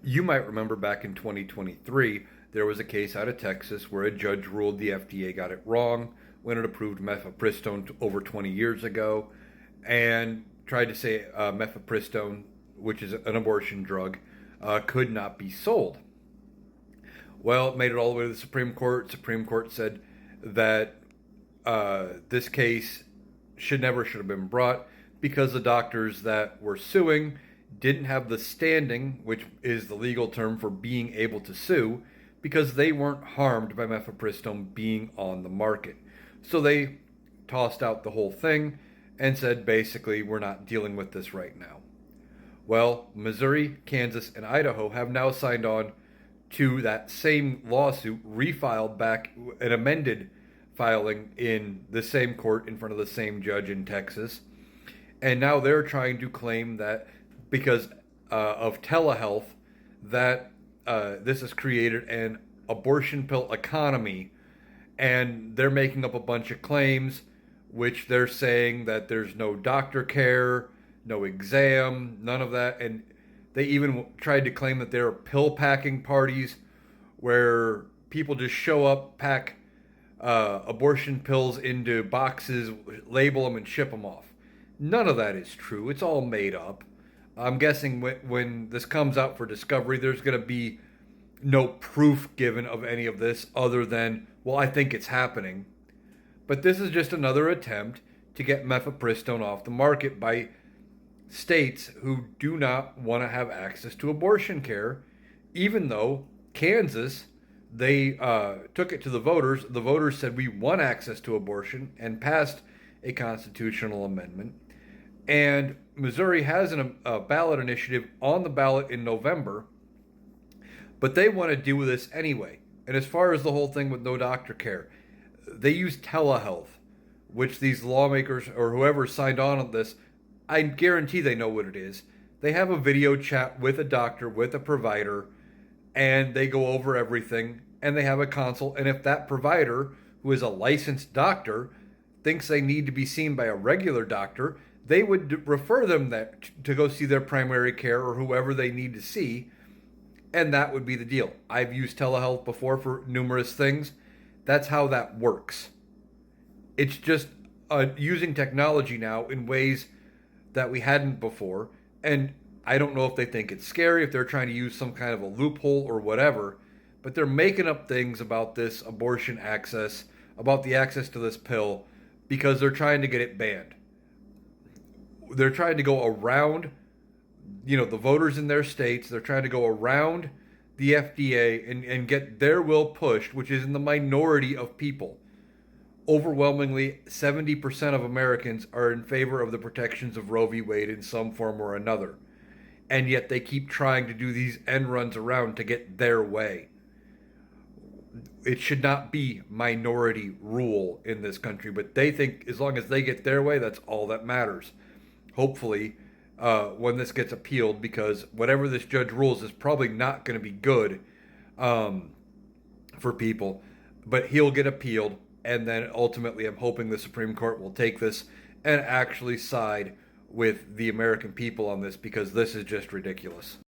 You might remember back in 2023, there was a case out of Texas where a judge ruled the FDA got it wrong when it approved mifepristone over 20 years ago and tried to say mifepristone, which is an abortion drug, could not be sold. Well, it made it all the way to the Supreme Court. Supreme Court said that this case should have been brought because the doctors that were suing didn't have the standing, which is the legal term for being able to sue, because they weren't harmed by mifepristone being on the market. So they tossed out the whole thing and said basically we're not dealing with this right now. Well, Missouri, Kansas, and Idaho have now signed on to that same lawsuit, refiled back an amended filing in the same court in front of the same judge in Texas. And now they're trying to claim that because of telehealth, that this has created an abortion pill economy, and they're making up a bunch of claims, which they're saying that there's no doctor care, no exam, none of that, and they even tried to claim that there are pill packing parties where people just show up, pack abortion pills into boxes, label them, and ship them off. None of that is true. It's all made up. I'm guessing when this comes out for discovery, there's going to be no proof given of any of this other than, well, I think it's happening. But this is just another attempt to get mifepristone off the market by states who do not want to have access to abortion care, even though Kansas, they took it to the voters. The voters said we want access to abortion and passed a constitutional amendment. And Missouri has a ballot initiative on the ballot in November, but they want to deal with this anyway. And as far as the whole thing with no doctor care, they use telehealth, which these lawmakers or whoever signed on this, I guarantee they know what it is. They have a video chat with a doctor, with a provider, and they go over everything, and they have a consult. And if that provider, who is a licensed doctor, thinks they need to be seen by a regular doctor, they would refer them to go see their primary care or whoever they need to see, and that would be the deal. I've used telehealth before for numerous things. That's how that works. It's just using technology now in ways that we hadn't before, and I don't know if they think it's scary, if they're trying to use some kind of a loophole or whatever, but they're making up things about this abortion access, about the access to this pill, because they're trying to get it banned. They're trying to go around, the voters in their states. They're trying to go around the FDA and get their will pushed, which is in the minority of people. Overwhelmingly, 70% of Americans are in favor of the protections of Roe v. Wade in some form or another. And yet they keep trying to do these end runs around to get their way. It should not be minority rule in this country, but they think as long as they get their way, that's all that matters. Hopefully, when this gets appealed, because whatever this judge rules is probably not going to be good for people, but he'll get appealed, and then ultimately I'm hoping the Supreme Court will take this and actually side with the American people on this, because this is just ridiculous.